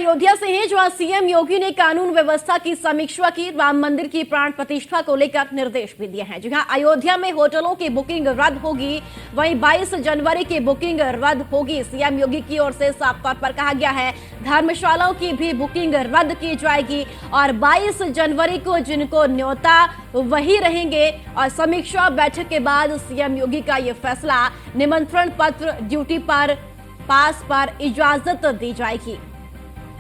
अयोध्या से हैं, जहां सीएम योगी ने कानून व्यवस्था की समीक्षा की, राम मंदिर की प्राण प्रतिष्ठा को लेकर निर्देश भी दिए हैं। जहां अयोध्या में होटलों की बुकिंग रद्द होगी, वहीं 22 जनवरी की बुकिंग रद्द होगी। सीएम योगी की ओर से साफ तौर पर कहा गया है, धर्मशालाओं की भी बुकिंग रद्द की जाएगी और 22 जनवरी को जिनको न्योता वही रहेंगे। और समीक्षा बैठक के बाद सीएम योगी का यह फैसला, निमंत्रण पत्र ड्यूटी पर पास पर इजाजत दी जाएगी।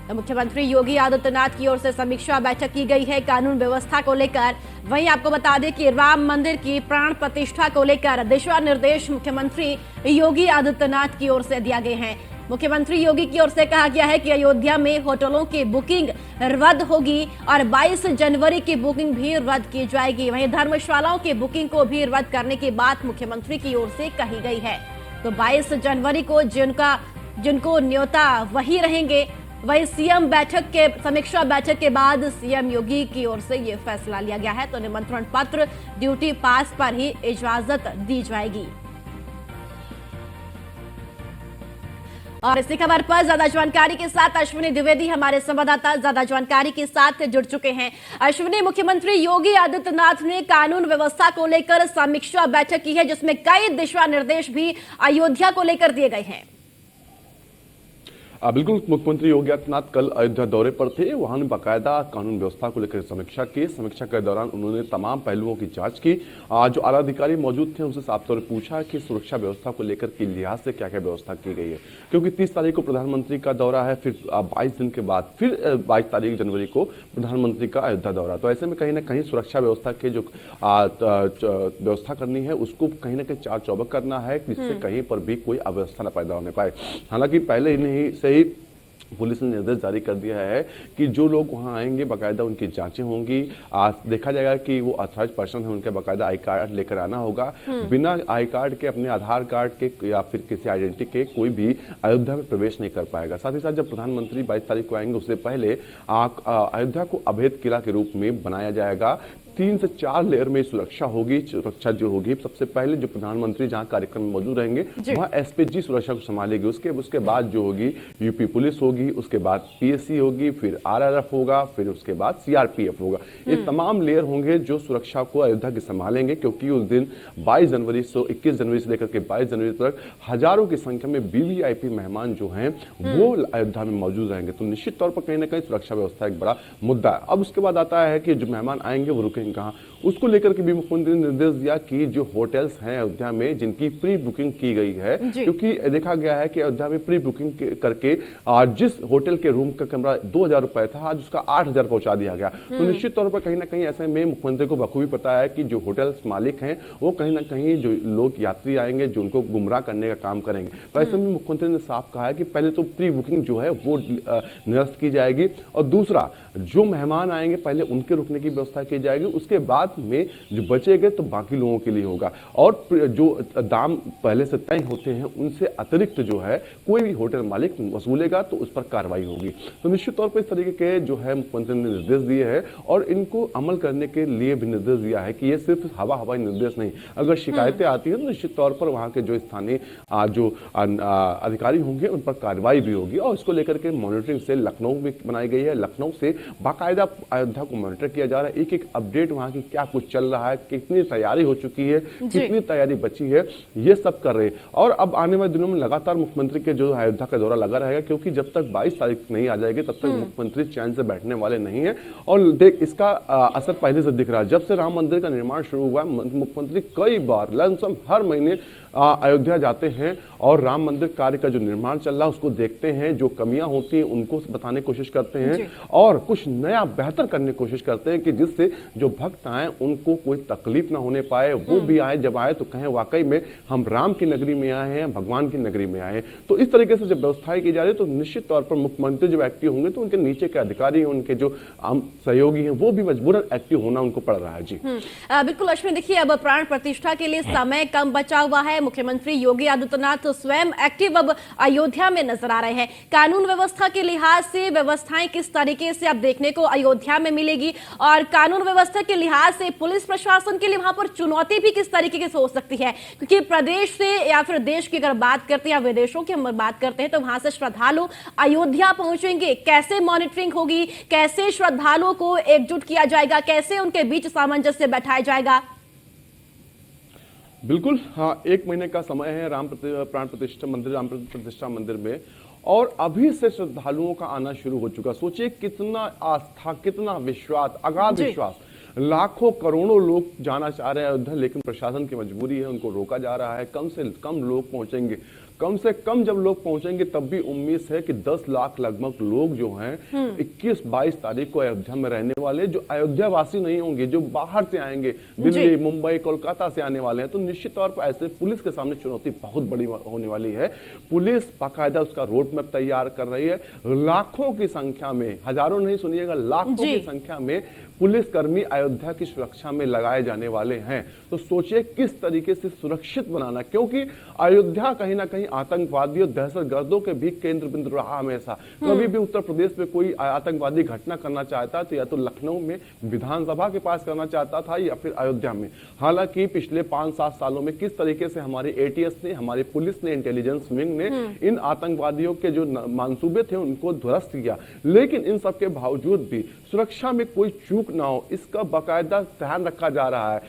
तो मुख्यमंत्री योगी आदित्यनाथ की ओर से समीक्षा बैठक की गई है कानून व्यवस्था को लेकर। वहीं आपको बता दें कि राम मंदिर की प्राण प्रतिष्ठा को लेकर दिशा निर्देश मुख्यमंत्री योगी आदित्यनाथ की ओर से दिए गए हैं। मुख्यमंत्री योगी की ओर से कहा गया है कि अयोध्या में होटलों की बुकिंग रद्द होगी और 22 जनवरी की बुकिंग भी रद्द की जाएगी। वहीं धर्मशालाओं की बुकिंग को भी रद्द करने की बात मुख्यमंत्री की ओर से कही गई है। तो 22 जनवरी को जिनको न्योता वही रहेंगे। वही सीएम बैठक के समीक्षा बैठक के बाद सीएम योगी की ओर से यह फैसला लिया गया है। तो निमंत्रण पत्र ड्यूटी पास पर ही इजाजत दी जाएगी। और इसी खबर पर ज्यादा जानकारी के साथ अश्विनी द्विवेदी हमारे संवाददाता ज्यादा जानकारी के साथ जुड़ चुके हैं। अश्विनी, मुख्यमंत्री योगी आदित्यनाथ ने कानून व्यवस्था को लेकर समीक्षा बैठक की है, जिसमें कई दिशा निर्देश भी अयोध्या को लेकर दिए गए हैं। बिल्कुल, मुख्यमंत्री योगी आदित्यनाथ कल अयोध्या दौरे पर थे। वहां ने बाकायदा कानून व्यवस्था को लेकर समीक्षा की। समीक्षा के दौरान उन्होंने तमाम पहलुओं की जांच की। जो आला अधिकारी मौजूद थे उनसे साफ तौर पर पूछा कि सुरक्षा व्यवस्था को लेकर के लिहाज से क्या क्या व्यवस्था की गई है, क्योंकि 30 तारीख को प्रधानमंत्री का दौरा है, फिर 22 दिन के बाद फिर 22 तारीख जनवरी को प्रधानमंत्री का अयोध्या दौरा। तो ऐसे में कहीं ना कहीं सुरक्षा व्यवस्था के जो व्यवस्था करनी है उसको कहीं ना कहीं चार चौबक करना है, जिससे कहीं पर भी कोई अव्यवस्था न पैदा होने पाए। हालांकि पहले ही नहीं से ही पुलिस ने निर्देश जारी कर दिया है कि जो लोग वहां आएंगे बाकायदा उनकी जांचें होंगी। देखा जाएगा कि वो अथॉराइज्ड पर्सन है, उनके बाकायदा आई कार्ड लेकर आना होगा। बिना आई कार्ड के, अपने आधार कार्ड के या फिर किसी आइडेंटिटी के कोई भी अयोध्या में प्रवेश नहीं कर पाएगा। साथ ही साथ जब प्रधानमंत्री 22 तारीख को आएंगे उससे पहले अयोध्या को अवैध किला के रूप में बनाया जाएगा। 3 से 4 लेयर में सुरक्षा होगी। सुरक्षा जो होगी, सबसे पहले जो प्रधानमंत्री जहां कार्यक्रम में मौजूद रहेंगे वहां एसपीजी सुरक्षा को संभालेगी। उसके बाद जो होगी यूपी पुलिस होगी, उसके बाद पीएससी होगी, फिर आरआरएफ होगा, फिर उसके बाद सीआरपीएफ होगा। ये तमाम लेयर होंगे जो सुरक्षा को अयोध्या की संभालेंगे, क्योंकि उस दिन 22 जनवरी से 21 जनवरी से लेकर के 22 जनवरी तक हजारों की संख्या में वीवीआईपी मेहमान जो हैं वो अयोध्या में मौजूद रहेंगे। तो निश्चित तौर पर कहीं ना कहीं सुरक्षा व्यवस्था एक बड़ा मुद्दा है। अब उसके बाद आता है कि जो मेहमान आएंगे वो रुकेंगे कहाँ, उसको लेकर के भी मुख्यमंत्री ने निर्देश दिया कि जो होटल्स हैं अयोध्या में जिनकी प्री बुकिंग की गई है, क्योंकि देखा गया है कि अयोध्या में प्री बुकिंग करके जिस होटल के रूम का कमरा 2000 रुपए था, आज उसका 8000 पहुंचा दिया गया। तो निश्चित तौर पर कहीं ना कहीं ऐसे में मुख्यमंत्री को बखूबी पता है कि जो होटल्स मालिक हैं वो कहीं ना कहीं जो लोग यात्री आएंगे जो उनको गुमराह करने का काम करेंगे। तो ऐसे में मुख्यमंत्री ने साफ कहा है कि पहले तो प्री बुकिंग जो है वो निरस्त की जाएगी, और दूसरा जो मेहमान आएंगे पहले उनके रुकने की व्यवस्था की जाएगी। उसके बाद में जो बचेंगे तो बाकी लोगों के लिए होगा, और जो दाम पहले से तय होते हैं उनसे अतिरिक्त जो है कोई भी होटल मालिक वसूलेगा तो उस पर कार्रवाई होगी। तो निश्चित तौर पर इस तरीके के जो है मुख्यमंत्री ने निर्देश दिए हैं, और इनको अमल करने के लिए भी निर्देश दिया है कि ये सिर्फ हवाई निर्देश नहीं, अगर शिकायतें आती हैं तो निश्चित तौर पर वहां के जो स्थानीय जो अधिकारी होंगे उन पर कार्रवाई भी होगी। और इसको लेकर के मॉनिटरिंग सेल लखनऊ में बनाई गई है। लखनऊ से बाकायदा अयोध्या को मॉनिटर किया जा रहा है, एक अपडेट वहां की क्या कुछ चल रहा है, कितनी तैयारी हो चुकी है, कितनी तैयारी बची है, ये सब कर रहे हैं। और अब आने वाले दिनों में लगातार मुख्यमंत्री के जो अयोध्या का दौरा लगा रहेगा, क्योंकि जब तक 22 तारीख नहीं आ जाएगी तब तक मुख्यमंत्री चैन से बैठने वाले नहीं है। और देख, इसका असर पहले से दिख रहा है। जब से राम मंदिर का निर्माण शुरू हुआ, मुख्यमंत्री कई बार लमसम हर महीने अयोध्या जाते हैं और राम मंदिर कार्य का जो निर्माण चल रहा है उसको देखते हैं, जो कमियां होती हैं उनको बताने की कोशिश करते हैं और कुछ नया बेहतर करने की कोशिश करते हैं कि जिससे जो भक्त आए उनको कोई तकलीफ ना होने पाए। वो भी आए, जब आए तो कहें वाकई में हम राम की नगरी में आए हैं, भगवान की नगरी में आए हैं। तो इस तरीके से जब व्यवस्थाएं की जा रही है तो निश्चित तौर पर मुख्यमंत्री जो एक्टिव होंगे तो उनके नीचे के अधिकारी, उनके जो आम सहयोगी हैं वो भी मजबूरन एक्टिव होना उनको पड़ रहा है। जी बिल्कुल अश्विन, देखिए अब प्राण प्रतिष्ठा के लिए समय कम बचा हुआ है। मुख्यमंत्री योगी आदित्यनाथ स्वयं एक्टिव अब अयोध्या में नजर आ रहे हैं। कानून व्यवस्था के लिहाज से व्यवस्थाएं किस तरीके से अब देखने को अयोध्या में मिलेगी और कानून व्यवस्था के लिहाज से पुलिस प्रशासन के लिए वहां पर चुनौती भी किस तरीके से हो सकती है, क्योंकि प्रदेश से या फिर देश की अगर बात करते हैं या विदेशों की हम बात करते हैं तो वहां से श्रद्धालु अयोध्या पहुंचेंगे, कैसे मॉनिटरिंग होगी, कैसे श्रद्धालुओं को एकजुट किया जाएगा, कैसे उनके बीच सामंजस्य बैठाया जाएगा? बिल्कुल हाँ, 1 महीने का समय है प्राण प्रतिष्ठा मंदिर राम प्रतिष्ठा मंदिर में, और अभी से श्रद्धालुओं का आना शुरू हो चुका। सोचिए कितना आस्था, कितना विश्वास, अगाध विश्वास। लाखों करोड़ों लोग जाना चाह रहे हैं अयोध्या, लेकिन प्रशासन की मजबूरी है, उनको रोका जा रहा है। कम से कम लोग पहुंचेंगे, कम से कम जब लोग पहुंचेंगे तब भी उम्मीद है कि 10 लाख लगभग लोग जो हैं 21-22 तारीख को अयोध्या में रहने वाले, जो अयोध्या वासी नहीं होंगे, जो बाहर से आएंगे, दिल्ली, मुंबई, कोलकाता से आने वाले हैं, तो निश्चित तौर पर ऐसे पुलिस के सामने चुनौती बहुत बड़ी होने वाली है। पुलिस बाकायदा उसका रोड मैप तैयार कर रही है। लाखों की संख्या में, हजारों नहीं सुनिएगा, लाखों की संख्या में पुलिसकर्मी अयोध्या की सुरक्षा में लगाए जाने वाले हैं। तो सोचिए किस तरीके से सुरक्षित बनाना, क्योंकि अयोध्या कहीं ना कहीं आतंकवादियों, दहशतगर्दों के भी केंद्र बिंदु रहा हमेशा। कभी भी उत्तर प्रदेश में कोई आतंकवादी घटना करना चाहता तो या तो लखनऊ में विधानसभा के पास करना चाहता था या फिर अयोध्या में। हालांकि पिछले 5-7 सालों में किस तरीके से हमारे एटीएस ने, हमारी पुलिस ने, इंटेलिजेंस विंग ने इन आतंकवादियों के जो मंसूबे थे उनको ध्वस्त किया, लेकिन इन सबके बावजूद भी सुरक्षा में कोई चूक ना हो, इसका बाकायदा ध्यान रखा जा रहा है।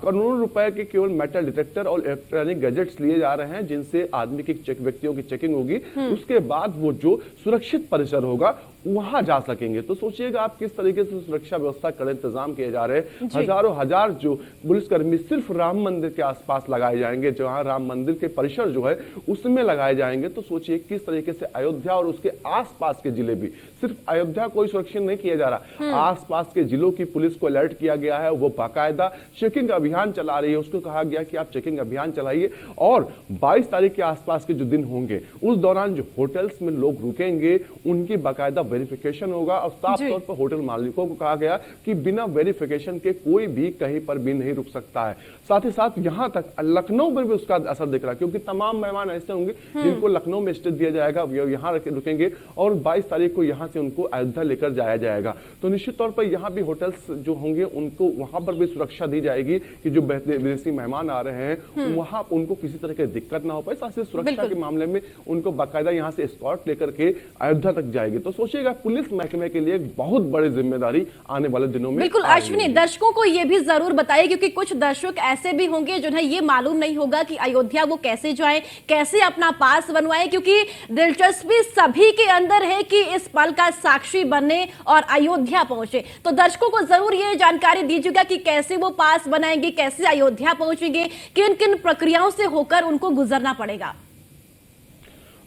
करोड़ों रुपए के केवल मेटल डिटेक्टर और इलेक्ट्रॉनिक गैजेट्स लिए जा रहे हैं, जिनसे आदमी की व्यक्तियों की चेकिंग होगी। उसके बाद वो जो सुरक्षित परिसर होगा वहां जा सकेंगे। तो सोचिएगा आप किस तरीके से सुरक्षा व्यवस्था कड़े इंतजाम किए जा रहे हैं। हजारों हजार जो पुलिसकर्मी सिर्फ राम मंदिर के आसपास लगाए जाएंगे, जहां राम मंदिर के परिसर जो है उसमें लगाए जाएंगे। तो सोचिए किस तरीके से अयोध्या और उसके आसपास के जिले भी, सिर्फ अयोध्या कोई सुरक्षित नहीं किया जा रहा, आसपास के जिलों की पुलिस को अलर्ट किया गया है। वो बाकायदा चेकिंग अभियान चला रही है। उसको कहा गया कि आप चेकिंग अभियान चलाइए, और 22 तारीख के आसपास के जो दिन होंगे उस दौरान जो होटल्स में लोग रुकेंगे उनकी बाकायदा वेरिफिकेशन होगा। और साफ तौर पर होटल मालिकों को कहा गया कि बिना वेरिफिकेशन के कोई भी कहीं पर भी नहीं रुक सकता है। साथ ही साथ यहां तक लखनऊ में भी उसका असर दिख रहा है, क्योंकि तमाम मेहमान ऐसे होंगे जिनको लखनऊ में स्टे दिया जाएगा, यहाँ रुकेंगे, और 22 तारीख को यहाँ से उनको अयोध्या लेकर जाया जाएगा। तो निश्चित तौर पर यहाँ भी होटल्स जो होंगे उनको वहां पर भी सुरक्षा दी जाएगी कि जो विदेशी मेहमान आ रहे हैं वहां उनको किसी तरह की दिक्कत ना हो पाए। साथ ही सुरक्षा के मामले में उनको बाकायदा यहाँ से एस्कॉर्ट लेकर के अयोध्या तक जाएगी। तो सोचिएगा पुलिस महकमे के लिए एक बहुत बड़ी जिम्मेदारी आने वाले दिनों में। बिल्कुल अश्विनी, दर्शकों को यह भी जरूर बताइए, क्योंकि कुछ दर्शक ऐसे भी होंगे जिन्हें ये मालूम नहीं होगा कि अयोध्या वो कैसे जाएं, कैसे अपना पास बनवाएं, क्योंकि दिलचस्पी सभी के अंदर है कि इस पल का साक्षी बनने और अयोध्या पहुंचे। तो दर्शकों को जरूर ये जानकारी दीजिएगा कि कैसे वो पास बनाएंगे, कैसे अयोध्या पहुंचेंगे, किन किन प्रक्रियाओं से होकर उनको गुजरना पड़ेगा।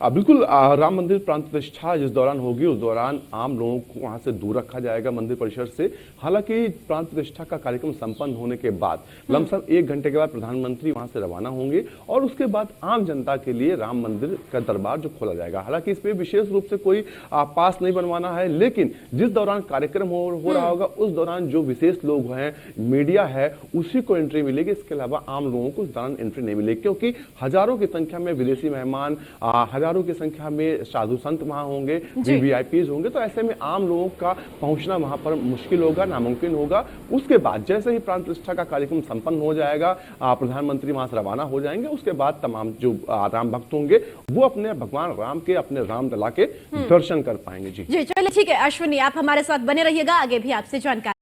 बिल्कुल, राम मंदिर प्राण प्रतिष्ठा जिस दौरान होगी उस दौरान आम लोगों को वहां से दूर रखा जाएगा मंदिर परिसर से। हालांकि प्राण प्रतिष्ठा का कार्यक्रम संपन्न होने के बाद लमसम 1 घंटे के बाद प्रधानमंत्री वहां से रवाना होंगे, और उसके बाद आम जनता के लिए राम मंदिर का दरबार जो खोला जाएगा। हालांकि इसमें विशेष रूप से कोई पास नहीं बनवाना है, लेकिन जिस दौरान कार्यक्रम हो रहा होगा उस दौरान जो विशेष लोग हैं, मीडिया है, उसी को एंट्री मिलेगी। इसके अलावा आम लोगों को उस दौरान एंट्री नहीं मिलेगी, क्योंकि हजारों की संख्या में विदेशी मेहमान, हजारों की संख्या में साधु संत वहां होंगे, वीवीआईपीज होंगे। तो ऐसे में आम लोगों का पहुंचना वहां पर मुश्किल होगा, नामुमकिन होगा। उसके बाद जैसे ही प्राण प्रतिष्ठा का कार्यक्रम संपन्न हो जाएगा, प्रधानमंत्री वहां से रवाना हो जाएंगे। उसके बाद तमाम जो राम भक्त होंगे वो अपने भगवान राम के, अपने रामलला के दर्शन कर पाएंगे। जी चलिए ठीक है अश्विनी, आप हमारे साथ बने रहिएगा, आगे भी आपसे जानकारी